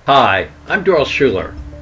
Hi, I'm Doyle,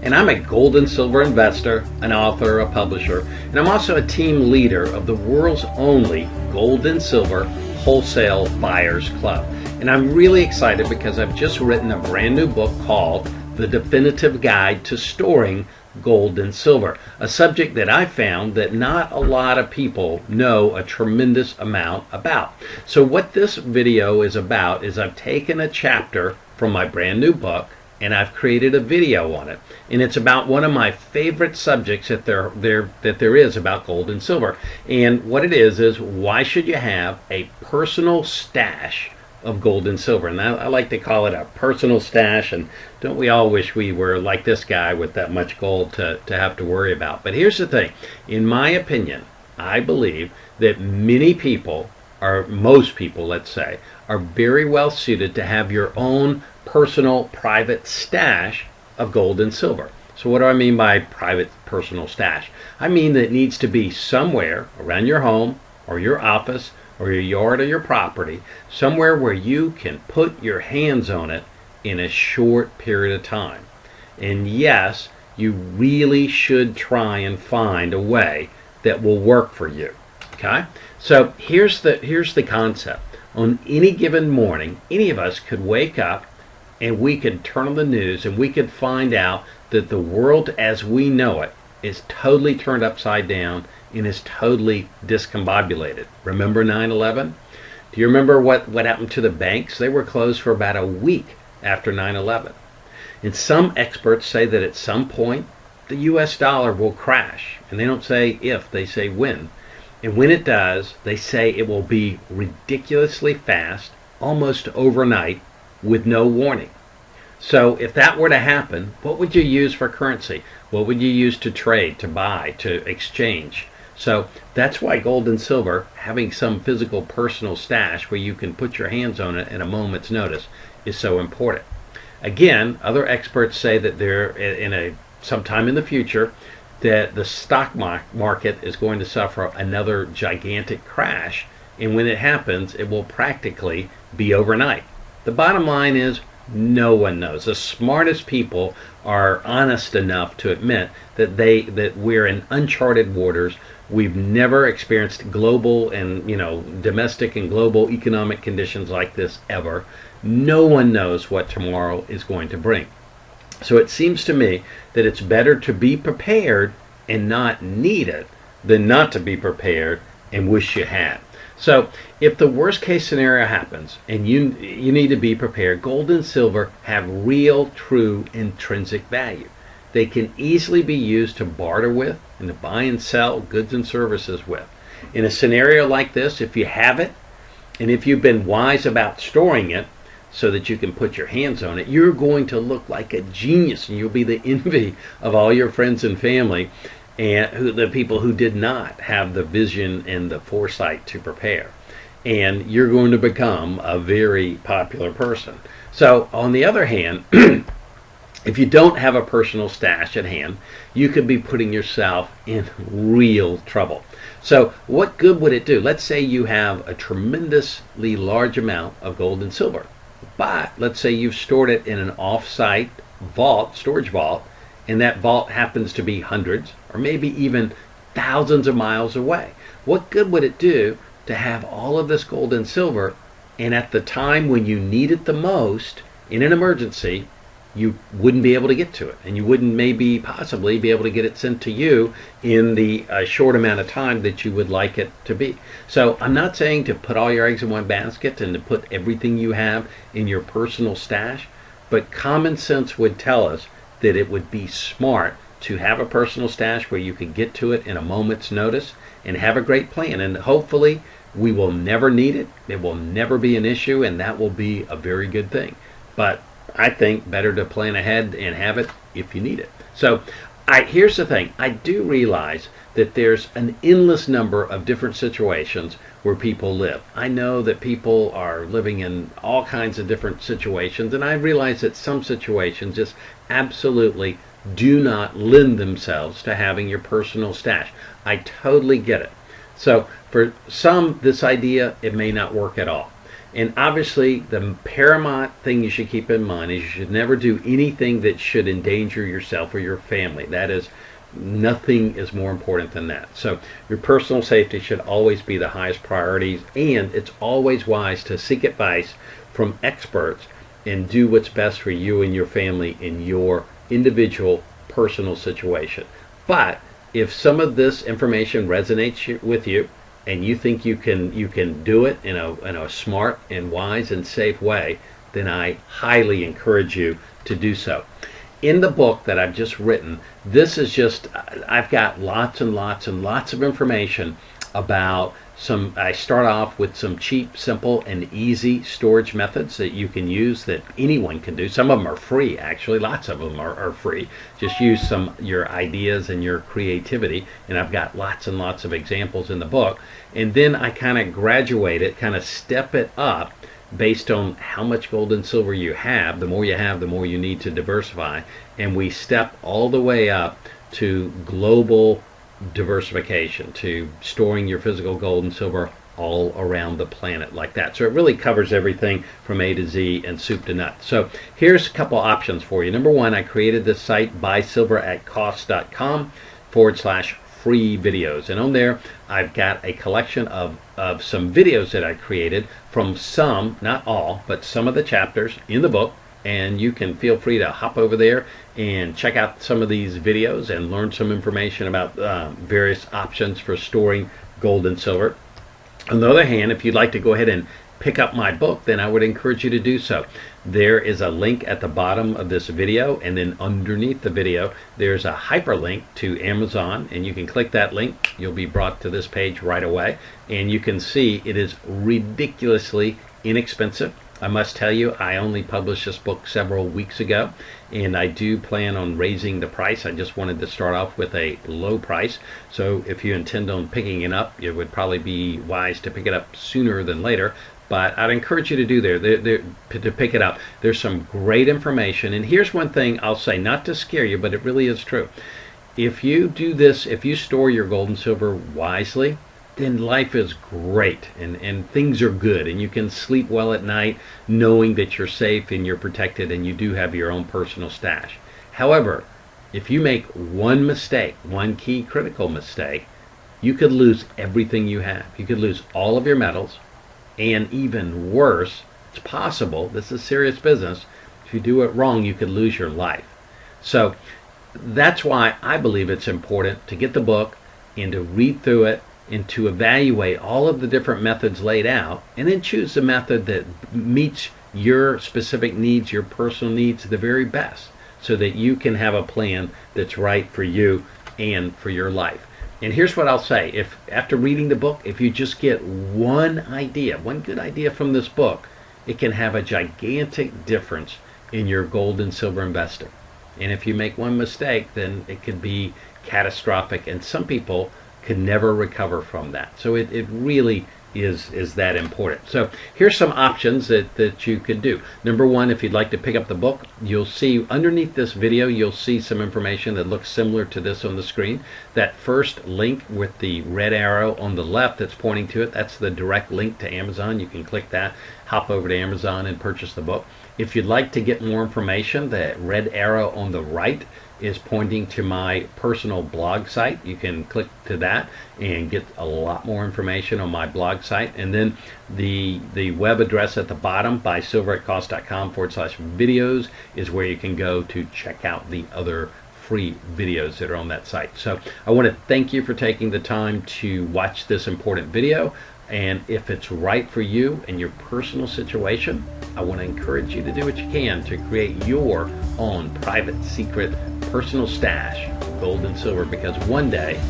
and I'm a gold and silver investor, an author, a publisher, and I'm also a team leader of the world's only gold and silver wholesale buyers club. And I'm really excited because I've just written a brand new book called The Definitive Guide to Storing Gold and Silver, a subject that I found that not a lot of people know a tremendous amount about. So what this video is about is I've taken a chapter from my brand new book and I've created a video on it, and it's about one of my favorite subjects that there is about gold and silver. And what it is why should you have a personal stash of gold and silver? And I like to call it a personal stash, and don't we all wish we were like this guy with that much gold to have to worry about? But here's the thing, in my opinion, I believe that many people, or most people let's say, are very well suited to have your own personal private stash of gold and silver. So what do I mean by private personal stash? I mean that it needs to be somewhere around your home or your office or your yard or your property, somewhere where you can put your hands on it in a short period of time. And yes, you really should try and find a way that will work for you. Okay? So here's the concept. On any given morning, any of us could wake up and we could turn on the news and we could find out that the world as we know it is totally turned upside down and is totally discombobulated. Remember 9/11? Do you remember what happened to the banks? They were closed for about a week after 9/11. And some experts say that at some point the US dollar will crash. And they don't say if, they say when. And when it does, they say it will be ridiculously fast, almost overnight, with no warning. So if that were to happen, what would you use for currency? What would you use to trade, to buy, to exchange? So that's why gold and silver, having some physical personal stash where you can put your hands on it at a moment's notice, is so important. Again, other experts say that sometime in the future that the stock market is going to suffer another gigantic crash, and when it happens, it will practically be overnight. The bottom line is no one knows. The smartest people are honest enough to admit that we're in uncharted waters. We've never experienced global and domestic and global economic conditions like this ever. No one knows what tomorrow is going to bring. So it seems to me that it's better to be prepared and not need it than not to be prepared and wish you had. So if the worst case scenario happens and you need to be prepared, gold and silver have real, true intrinsic value. They can easily be used to barter with and to buy and sell goods and services with. In a scenario like this, if you have it and if you've been wise about storing it so that you can put your hands on it, you're going to look like a genius and you'll be the envy of all your friends and family, and the people who did not have the vision and the foresight to prepare. And you're going to become a very popular person. So on the other hand, if you don't have a personal stash at hand, you could be putting yourself in real trouble. So what good would it do? Let's say you have a tremendously large amount of gold and silver, but let's say you've stored it in an off-site vault, storage vault, and that vault happens to be hundreds or maybe even thousands of miles away. What good would it do to have all of this gold and silver, and at the time when you need it the most, in an emergency, you wouldn't be able to get to it, and you wouldn't possibly be able to get it sent to you in the short amount of time that you would like it to be. So I'm not saying to put all your eggs in one basket and to put everything you have in your personal stash, but common sense would tell us that it would be smart to have a personal stash where you can get to it in a moment's notice and have a great plan. And hopefully we will never need it. It will never be an issue, and that will be a very good thing. But I think better to plan ahead and have it if you need it. So here's the thing. I do realize that there's an endless number of different situations where people live. I know that people are living in all kinds of different situations, and I realize that some situations just absolutely do not lend themselves to having your personal stash. I totally get it. So for some, this idea, it may not work at all. And obviously, the paramount thing you should keep in mind is you should never do anything that should endanger yourself or your family. That is, nothing is more important than that. So your personal safety should always be the highest priority, and it's always wise to seek advice from experts and do what's best for you and your family in your individual personal situation. But if some of this information resonates with you, and you think you can do it in a smart and wise and safe way, then I highly encourage you to do so. In the book that I've just written, this is just, I've got lots and lots and lots of information about I start off with some cheap, simple, and easy storage methods that you can use that anyone can do. Some of them are free, actually. Lots of them are free. Just use your ideas and your creativity. And I've got lots and lots of examples in the book. And then I kind of graduate it, kind of step it up based on how much gold and silver you have. The more you have, the more you need to diversify. And we step all the way up to global diversification, to storing your physical gold and silver all around the planet like that. So it really covers everything from A to Z and soup to nuts. So here's a couple options for you. Number one, I created this site, buysilveratcost.com/free videos. And on there, I've got a collection of some videos that I created from some, not all, but some of the chapters in the book. And you can feel free to hop over there and check out some of these videos and learn some information about various options for storing gold and silver. On the other hand, if you'd like to go ahead and pick up my book, then I would encourage you to do so. There is a link at the bottom of this video, and then underneath the video there's a hyperlink to Amazon, and you can click that link. You'll be brought to this page right away, and you can see it is ridiculously inexpensive. I must tell you, I only published this book several weeks ago, and I do plan on raising the price. I just wanted to start off with a low price. So if you intend on picking it up, it would probably be wise to pick it up sooner than later. But I'd encourage you to do to pick it up. There's some great information. And here's one thing I'll say, not to scare you, but it really is true. If you do this, if you store your gold and silver wisely, then life is great and things are good, and you can sleep well at night knowing that you're safe and you're protected and you do have your own personal stash. However, if you make one mistake, one key critical mistake, you could lose everything you have. You could lose all of your metals, and even worse, it's possible, this is serious business, if you do it wrong, you could lose your life. So that's why I believe it's important to get the book and to read through it and to evaluate all of the different methods laid out, and then choose the method that meets your specific needs, your personal needs, the very best, so that you can have a plan that's right for you and for your life. And here's what I'll say. If after reading the book, if you just get one idea, one good idea from this book, it can have a gigantic difference in your gold and silver investing. And if you make one mistake, then it could be catastrophic, and some people can never recover from that. So it really is that important. So here's some options that you could do. Number one, if you'd like to pick up the book, you'll see underneath this video, you'll see some information that looks similar to this on the screen. That first link with the red arrow on the left that's pointing to it, that's the direct link to Amazon. You can click that, hop over to Amazon and purchase the book. If you'd like to get more information, the red arrow on the right is pointing to my personal blog site. You can click to that and get a lot more information on my blog site. And then the web address at the bottom, buysilveratcost.com/videos, is where you can go to check out the other free videos that are on that site. So I want to thank you for taking the time to watch this important video. And if it's right for you and your personal situation, I want to encourage you to do what you can to create your own private, secret, personal stash of gold and silver, because one day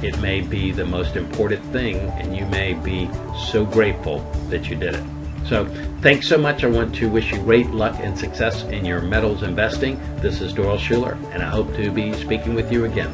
it may be the most important thing and you may be so grateful that you did it. So thanks so much. I want to wish you great luck and success in your metals investing. This is Doyle Schuler, and I hope to be speaking with you again.